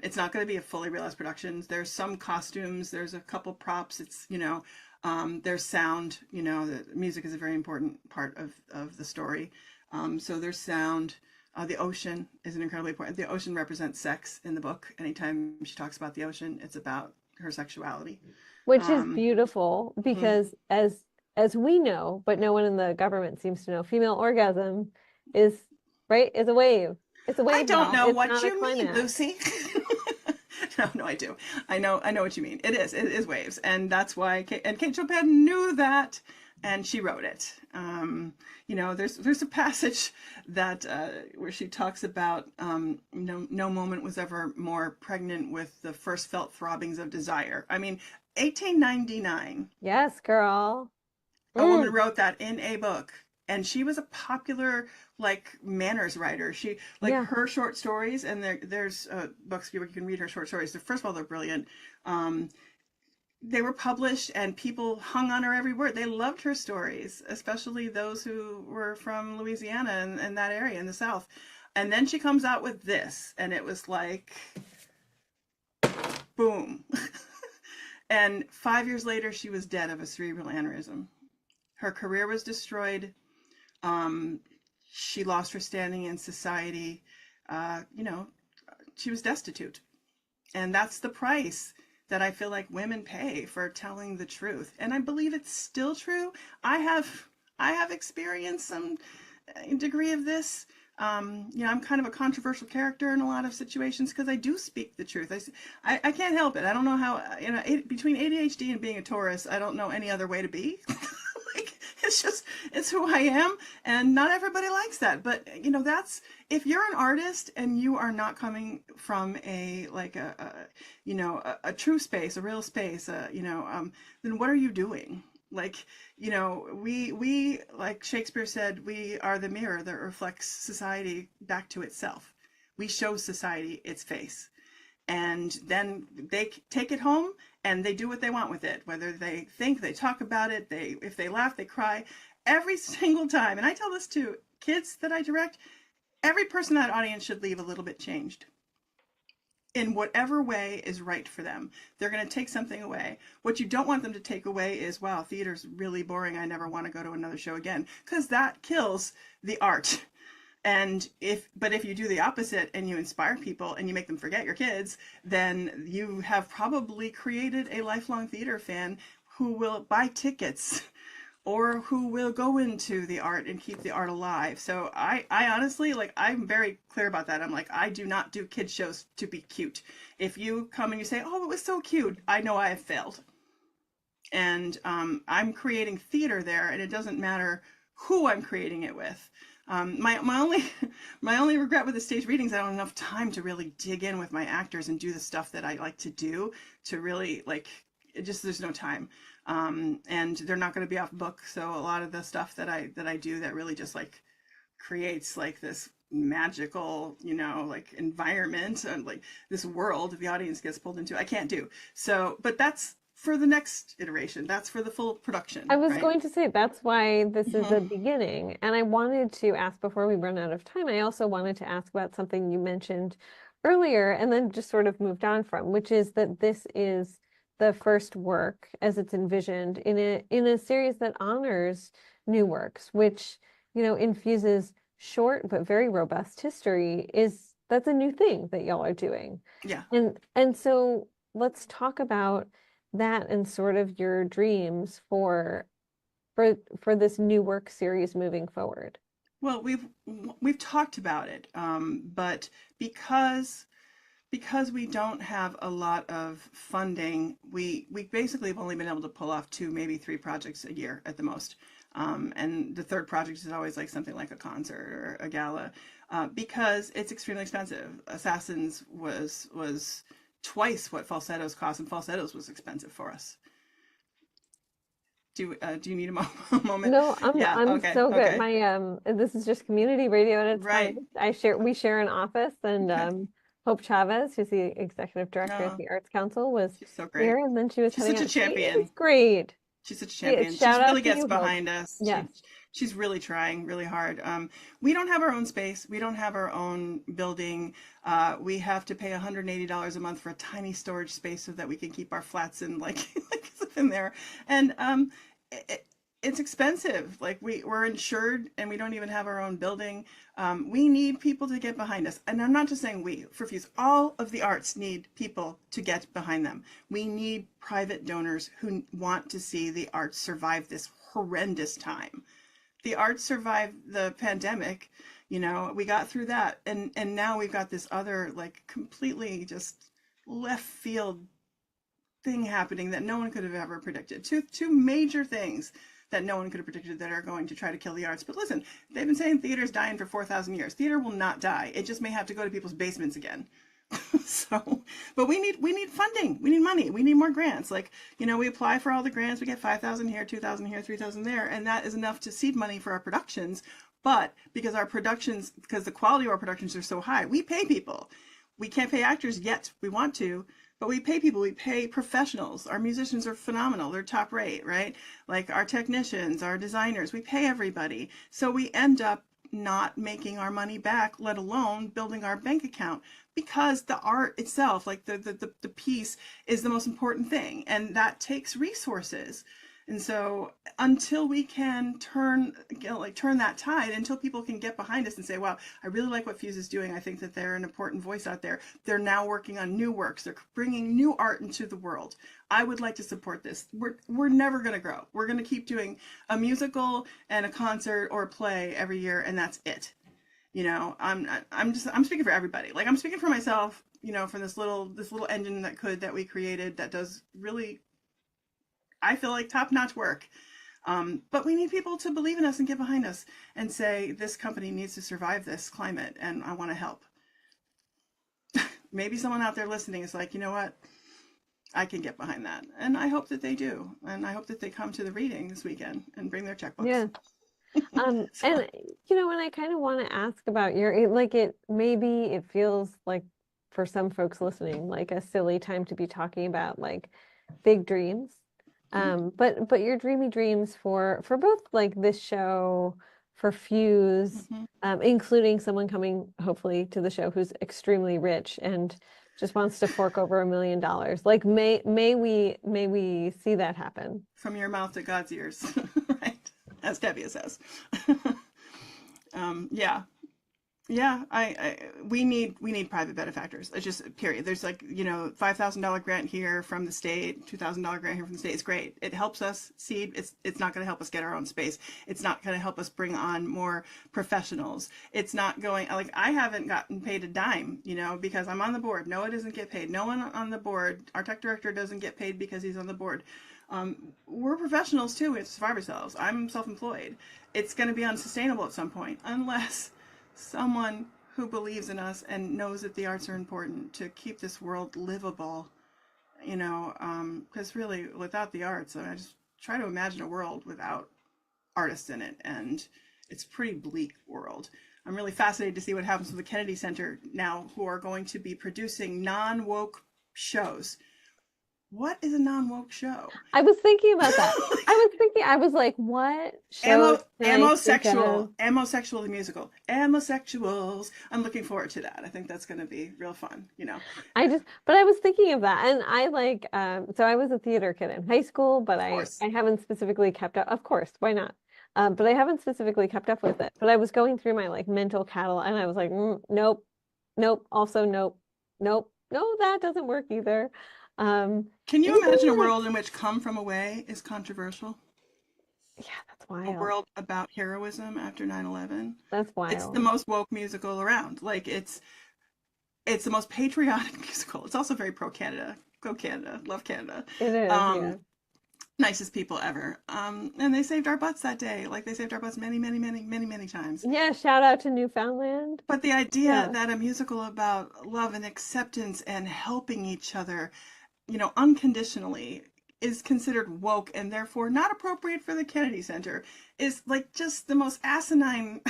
It's not going to be a fully realized production. There's some costumes, there's a couple props. It's, there's sound, the music is a very important part of the story. So there's sound. The ocean is an incredibly important. The ocean represents sex in the book. Anytime she talks about the ocean, it's about her sexuality. Which is Um, beautiful mhm. because as we know, but no one in the government seems to know, female orgasm is right, is a wave. It's a I wave don't ball. know It's what not a you mean, climax. Lucy. No, I do. I know what you mean. It is waves, and that's why. Kate Chopin knew that, and she wrote it. There's a passage that where she talks about no moment was ever more pregnant with the first felt throbbings of desire. I mean, 1899, Yes, girl. a woman Mm, wrote that in a book, and she was a popular like manners writer. She like yeah. her short stories, and there's books where you can read her short stories. So first of all, they're brilliant. um, they were published and people hung on her every word. They loved her stories, especially those who were from Louisiana and that area in the South. And then she comes out with this, and it was like boom. And 5 years later she was dead of a cerebral aneurysm. Her career was destroyed. um, she lost her standing in society. uh, you know she was destitute. And that's the price that I feel like women pay for telling the truth. And I believe it's still true. I have I have experienced some degree of this. I'm kind of a controversial character in a lot of situations because I do speak the truth. I can't help it. I don't know how, between ADHD and being a Taurus, I don't know any other way to be. Like, it's who I am. And not everybody likes that. But, if you're an artist and you are not coming from a true space, a real space, then what are you doing? Like, we like Shakespeare said, we are the mirror that reflects society back to itself. We show society its face, and then they take it home and they do what they want with it. Whether they think, they talk about it, if they laugh, they cry. every single time, and I tell this to kids that I direct, every person in that audience should leave a little bit changed in whatever way is right for them. They're going to take something away. What you don't want them to take away is, wow, theater's really boring. I never want to go to another show again, because that kills the art. And if you do the opposite and you inspire people and you make them forget your kids, then you have probably created a lifelong theater fan who will buy tickets or who will go into the art and keep the art alive. So I honestly, like, I'm very clear about that. I'm like, I do not do kid shows to be cute. If you come and you say, oh, it was so cute, I know I have failed. And I'm creating theater there, and it doesn't matter who I'm creating it with. My only my only regret with the stage readings, I don't have enough time to really dig in with my actors and do the stuff that I like to do, to really, like, it just, there's no time. And they're not going to be off book, so a lot of the stuff that I do that really just, like, creates, like, this magical, you know, like, environment and, like, this world the audience gets pulled into, I can't do. So, but that's for the next iteration. That's for the full production, I was right? going to say that's why this is Mm-hmm. a beginning. And I wanted to ask before we run out of time, I also wanted to ask about something you mentioned earlier and then just sort of moved on from, which is that this is the first work as it's envisioned in a series that honors new works, which, you know, infuses short but very robust history. Is that's a new thing that y'all are doing. Yeah. And so let's talk about that and sort of your dreams for this new work series moving forward. Well, we've talked about it, but because we don't have a lot of funding, we basically have only been able to pull off two, maybe three projects a year at the most. And the third project is always like something like a concert or a gala, because it's extremely expensive. Assassins was twice what falsettos cost, and falsettos was expensive for us. Do you need a moment? No, Yeah. I'm Okay. so good. Okay. My this is just community radio at its Right. finest. We share an office, and Okay. Hope Chavez, who's the executive director at Oh, the Arts Council, was she's so here, great. and then she was She's heading such a out. She is champion. great. She's such a Yeah, champion. She shout really out to gets you, Hope. behind us. Yes. She's really trying really hard. We don't have our own space. We don't have our own building. We have to pay $180 a month for a tiny storage space so that we can keep our flats in, like, like stuff in there. And it, it's expensive. Like, we're insured and we don't even have our own building. We need people to get behind us. And I'm not just saying we, for Fuse, all of the arts need people to get behind them. We need private donors who want to see the arts survive this horrendous time. The arts survived the pandemic, you know, we got through that. And now we've got this other, like, completely just left field thing happening that no one could have ever predicted. Two major things that no one could have predicted that are going to try to kill the arts. But listen, they've been saying theater's dying for 4,000 years. Theater will not die. It just may have to go to people's basements again. So, but we need funding. We need money. We need more grants. Like, you know, we apply for all the grants. We get 5,000 here, 2,000 here, 3,000 there, and that is enough to seed money for our productions. But because the quality of our productions are so high, we pay people. We can't pay actors yet. We want to, but we pay people. We pay professionals. Our musicians are phenomenal. They're top rate, right? Like our technicians, our designers, we pay everybody. So we end up not making our money back, let alone building our bank account, because the art itself, like the piece, is the most important thing, and that takes resources. And so until we can turn that tide, until people can get behind us and say, wow, I really like what Fuse is doing. I think that they're an important voice out there. They're now working on new works. They're bringing new art into the world. I would like to support this. We're never going to grow. We're going to keep doing a musical and a concert or a play every year, and that's it. You know, I'm speaking for everybody. Like, I'm speaking for myself, you know, from this little engine that we created that does really, I feel like, top-notch work. But we need people to believe in us and get behind us and say, this company needs to survive this climate, and I want to help. Maybe someone out there listening is like, you know what? I can get behind that. And I hope that they do. And I hope that they come to the reading this weekend and bring their checkbooks. Yeah. So, And you know, and I kind of want to ask about maybe it feels like for some folks listening, like a silly time to be talking about like big dreams. Mhm. But your dreamy dreams for both like this show, for Fuse, Mhm. including someone coming hopefully to the show who's extremely rich and just wants to fork over $1 million. Like may we see that happen. From your mouth to God's ears, right? As Debbie says. Yeah, yeah. We need private benefactors. It's just period. There's like $5,000 grant here from the state, $2,000 grant here from the state. It's great. It helps us seed. It's not going to help us get our own space. It's not going to help us bring on more professionals. It's not going like I haven't gotten paid a dime, because I'm on the board. Noah doesn't get paid. No one on the board. Our tech director doesn't get paid because he's on the board. We're professionals too. We have to survive ourselves. I'm self-employed. It's going to be unsustainable at some point unless someone who believes in us and knows that the arts are important to keep this world livable, because really without the arts, I just try to imagine a world without artists in it, and it's a pretty bleak world. I'm really fascinated to see what happens with the Kennedy Center now, who are going to be producing non-woke shows. What is a non-woke show? I was thinking about that. I was like, what show can I think of? Amosexual the musical. Amosexuals. I'm looking forward to that. I think that's going to be real fun. But I was thinking of that, and I like, so I was a theater kid in high school, but Of I course. I haven't specifically kept up. Of course, why not? But I haven't specifically kept up with it. But I was going through my like mental catalog, and I was like, nope, nope, also nope, nope, no, that doesn't work either. Can you Even imagine a like, world in which Come From Away is controversial? yeah, that's A wild. world about heroism after 9/11. That's It's the wild. most woke musical around. Like it's the most patriotic musical. It's also very pro Canada. Go Canada. Love Canada. It is, yeah. Um, nicest people ever. And they saved our butts that day. Like they saved our butts many, many, many, many, many times. Yeah, shout out to Newfoundland. But the idea Yeah. that a musical about love and acceptance and helping each other, unconditionally is considered woke and therefore not appropriate for the Kennedy Center is like just the most asinine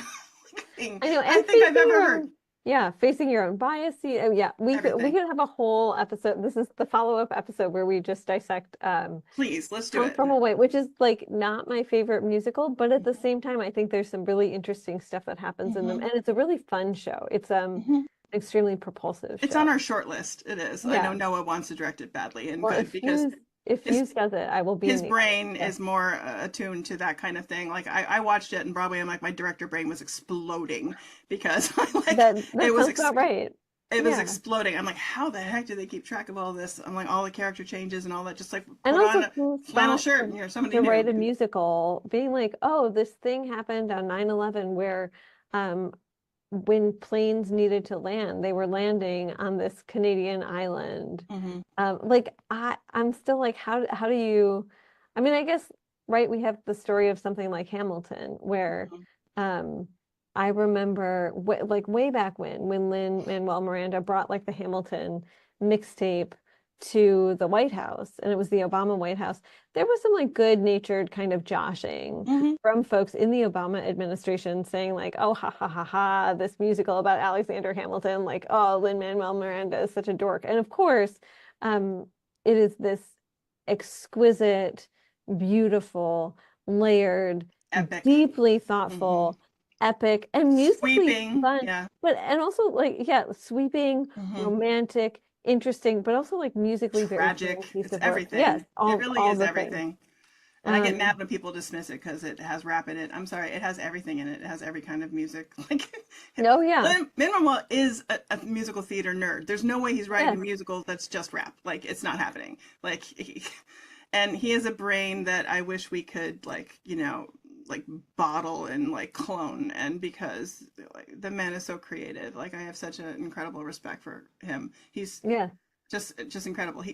thing I know, I and think I've facing ever your heard. own, yeah, facing your own bias. Yeah, we Everything. could have a whole episode. This is the follow-up episode where we just dissect Please, let's do Come it. From Away, which is like not my favorite musical, but at the same time, I think there's some really interesting stuff that happens in them, Hmm. and it's a really fun show. It's Hmm. extremely propulsive It's on show. our short list. It is. I know Yeah. Noah wants to direct it badly and Well, good because if his Fuse does it, I will be in his the brain audience. Yeah. is more attuned to that kind of thing. Like I watched it in Broadway and like my director brain was exploding because I like That it was sounds about right. it was Yeah. exploding. I'm like, how the heck do they keep track of all this? I'm like, all the character changes and all that. Just like And put on also a who flannel thought shirt and you're somebody to new. write a musical, being like, oh, this thing happened on 9/11 where um when planes needed to land, they were landing on this Canadian island. Hmm. Like I'm still like, how do you, I mean, I guess, right, we have the story of something like Hamilton, where um I remember like way back when Lin-Manuel Miranda brought like the Hamilton mixtape to the White House, and it was the Obama White House. There was some like good-natured kind of joshing Hmm. from folks in the Obama administration saying like, oh, ha ha ha ha, this musical about Alexander Hamilton, like, oh, Lin-Manuel Miranda is such a dork. And of course, um, it is this exquisite, beautiful, layered, Epic. deeply Hmm. thoughtful, epic, and musically Sweeping. fun, Yeah. but and also like, yeah, sweeping, Hmm. romantic, interesting, but also like musically very clean Tragic. piece It's of work. Yes, everything. It really all is the things. everything. And I get Um, mad when people dismiss it because it has rap in it. I'm sorry, it has everything in it. It has every kind of music. Like, oh yeah, Lin-Manuel is a musical theater nerd. There's no way he's writing a yes. musical that's just rap. Like, it's not happening. Like, and he has a brain that I wish we could, like, like bottle and like clone. And because like, the man is so creative, like, I have such an incredible respect for him. He's Yeah. just incredible.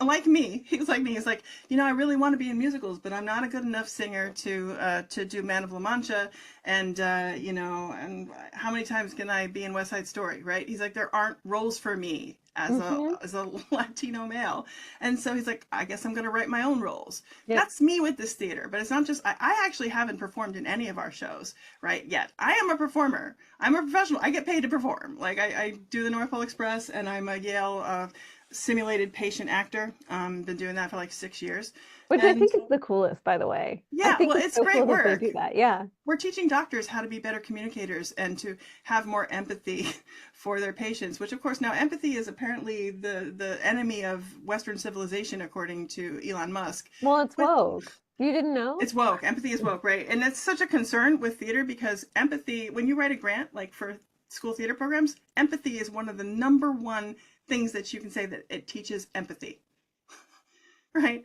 Like me, he's like me. He's like, I really want to be in musicals, but I'm not a good enough singer to do Man of La Mancha, and and how many times can I be in West Side Story, right? He's like, there aren't roles for me Hmm. as a Latino male, and so he's like, I guess I'm gonna write my own roles. Yep. That's me with this theater, but it's not just. I actually haven't performed in any of our shows, right? Yet I am a performer. I'm a professional. I get paid to perform. Like I do the North Pole Express, and I'm a Yale simulated patient actor. Been doing that for like 6 years. Which I And think is the coolest, by the way. I yeah, think well, it's it's so great cool that they work. do that. Yeah. We're teaching doctors how to be better communicators and to have more empathy for their patients, which of course now empathy is apparently the enemy of Western civilization, according to Elon Musk. Well, it's But woke. You didn't know? it's woke. Empathy is woke, right? And that's such a concern with theater because empathy, when you write a grant, like for school theater programs, empathy is one of the number one things that you can say that it teaches empathy, right?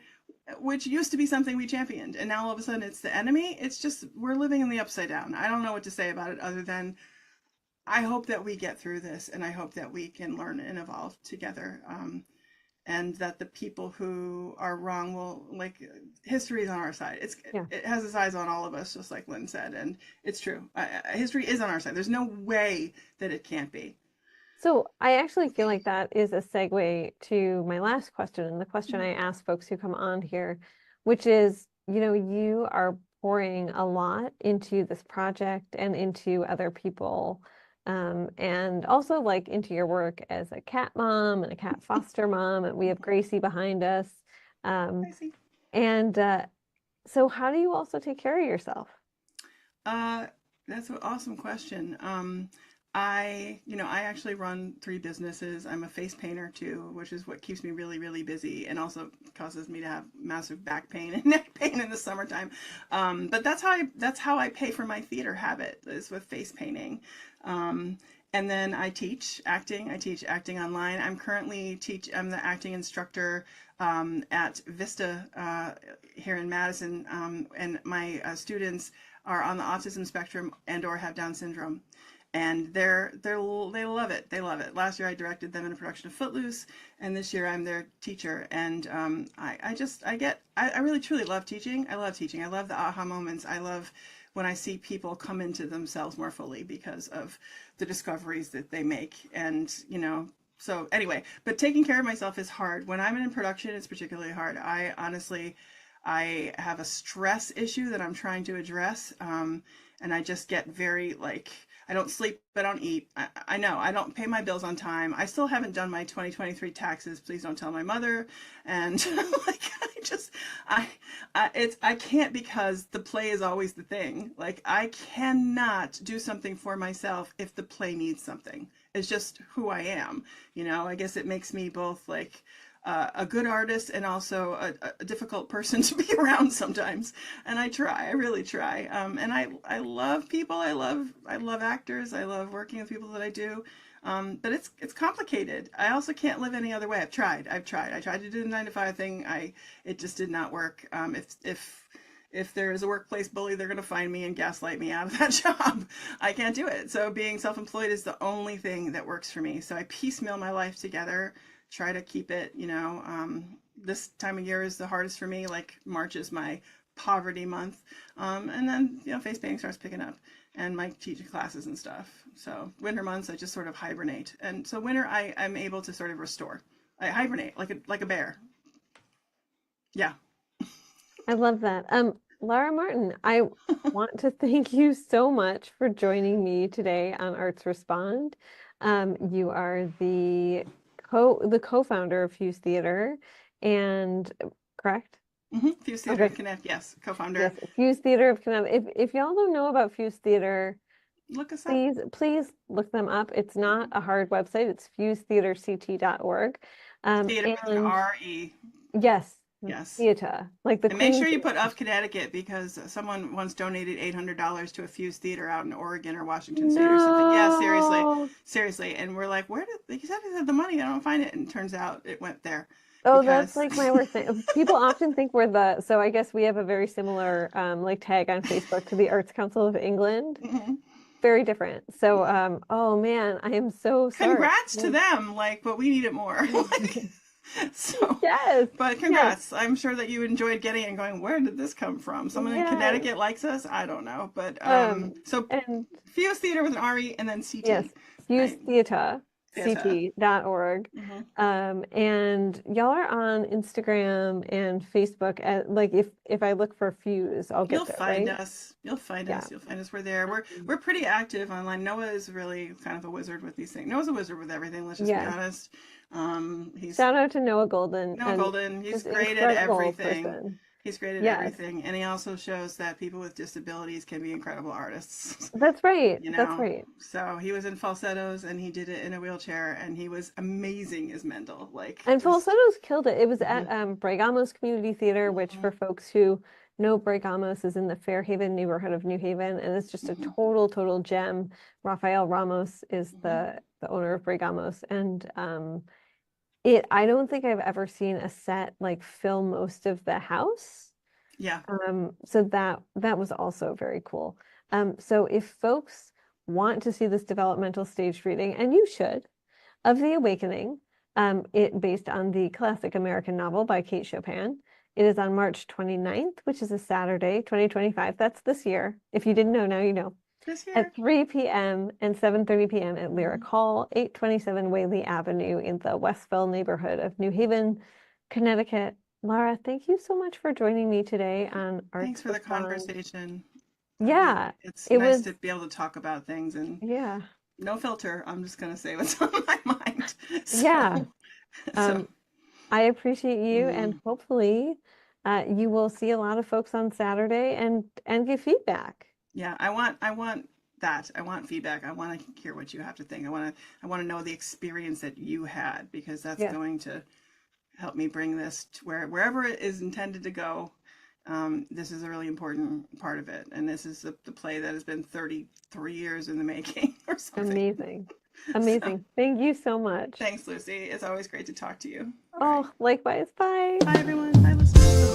Which used to be something we championed. And now all of a sudden it's the enemy. It's just, we're living in the upside down. I don't know what to say about it other than I hope that we get through this and I hope that we can learn and evolve together. And that the people who are wrong will, like, history is on our side. Yeah. It has its eyes on all of us, just like Lynn said, and it's true. History is on our side. There's no way that it can't be. So I actually feel like that is a segue to my last question and the question I ask folks who come on here, which is, you are pouring a lot into this project and into other people, and also like into your work as a cat mom and a cat foster mom, and we have Gracie behind us. Um, I see. and so how do you also take care of yourself? Uh, that's an awesome question. I actually run 3 businesses. I'm a face painter too, which is what keeps me really, really busy and also causes me to have massive back pain and neck pain in the summertime. But that's how I pay for my theater habit is with face painting. Um, and then I teach acting. I teach acting online. I'm the acting instructor at Vista here in Madison, and my students are on the autism spectrum and or have Down syndrome, and they love it. They love it. Last year I directed them in a production of Footloose, and this year I'm their teacher. And I really truly love teaching. I love teaching. I love the aha moments. I love when I see people come into themselves more fully because of the discoveries that they make. And so anyway, but taking care of myself is hard. When I'm in production, it's particularly hard. I have a stress issue that I'm trying to address. And I just get very like, I don't sleep, I don't eat. I know I don't pay my bills on time. I still haven't done my 2023 taxes. Please don't tell my mother. And like, I can't because the play is always the thing. Like I cannot do something for myself if the play needs something. It's just who I am. I guess it makes me both like a good artist and also a difficult person to be around sometimes. And I really try. And I love people. I love actors. I love working with people that I do. But it's complicated. I also can't live any other way. I've tried. I tried to do the 9 to 5 thing. It just did not work. If there is a workplace bully, they're going to find me and gaslight me out of that job. I can't do it. So being self-employed is the only thing that works for me. So I piecemeal my life together, try to keep it, this time of year is the hardest for me. Like March is my poverty month. And then, face painting starts picking up and my teaching classes and stuff. So winter months, I just sort of hibernate. And so winter, I'm able to sort of restore. I hibernate like a bear. Yeah. I love that. Lara Martin, I want to thank you so much for joining me today on Arts Respond. You are the co-founder of Fuse Theater, and correct? Fuse Theater Okay. and Connect, yes, co-founder. Yes, Fuse Theater of Connecticut. If y'all don't know about Fuse Theater, Look us up. please look them up. It's not a hard website. It's fusetheaterct.org. Theater with an And R-E. yes, Yes. theater, like the And make Queen sure you put Theater. of Connecticut because someone once donated $800 to a Fuse Theater out in Oregon or Washington State or something. Yeah, seriously. No. Seriously. And we're like, where did, he said he had the money. I don't find it. And it turns out it went there Oh, that's because like my worst thing. People often think we're so I guess we have a very similar like tag on Facebook to the Arts Council of England. Mhm. Very different. So oh man, I am so sorry. Congrats to them. Like, but we need it more. Like, so, Yes. but Yes. congrats. I'm sure that you enjoyed getting it and going, where did this come from? Someone in Yes. Connecticut likes us? I don't know. But Um so and Fuse Theater with an R-E and then CT. yes, Fuse Right. Theater. Fanta. cp.org. Hmm. And y'all are on Instagram and Facebook. Like if I look for Fuse, I'll You'll get there, find right? us. You'll find Yeah. us. You'll find us. We're there. We're pretty active online. Noah is really kind of a wizard with these things. Noah's a wizard with everything. Let's just be Yes. honest. He's Shout out to Noah Golden Noah and Golden. He's just great at incredible everything. person. He's great at Yes, everything, and he also shows that people with disabilities can be incredible artists. that's right. You That's know, right. so he was in falsettos and he did it in a wheelchair, and he was amazing as Mendel. Like And just. Falsettos killed it. It was Hmm. at Bragamos Community Theater, which Hmm. for folks who know Bragamos is in the Fairhaven neighborhood of New Haven, and it's just a Hmm. total gem. Rafael Ramos is Hmm. the owner of Bragamos, and I don't think I've ever seen a set like fill most of the house. Yeah. So that was also very cool. So if folks want to see this developmental staged reading, and you should, of The Awakening, it based on the classic American novel by Kate Chopin. It is on March 29th, which is a Saturday, 2025. That's this year. If you didn't know, now you know. This year. At 3 p.m. and 7:30 p.m. at Lyric Hmm. Hall, 827 Whaley Avenue in the Westville neighborhood of New Haven, Connecticut. Lara, thank you so much for joining me today on Thanks Arts for the Respond. conversation. Yeah, It's it nice was, to be able to talk about things and yeah, no filter. I'm just gonna say what's on my mind. yeah. So Um, I appreciate you, and mm, hopefully, you will see a lot of folks on Saturday and give feedback. yeah, I want that. I want feedback. I want to hear what you have to think. I want to know the experience that you had because that's Yes, going to help me bring this to wherever it is intended to go. This is a really important part of it, and this is the play that has been 33 years in the making or something. amazing, So amazing. Thank you so much. thanks, Lucy. It's always great to talk to you. All right. Oh, likewise. Bye. Bye, everyone. Bye, listeners.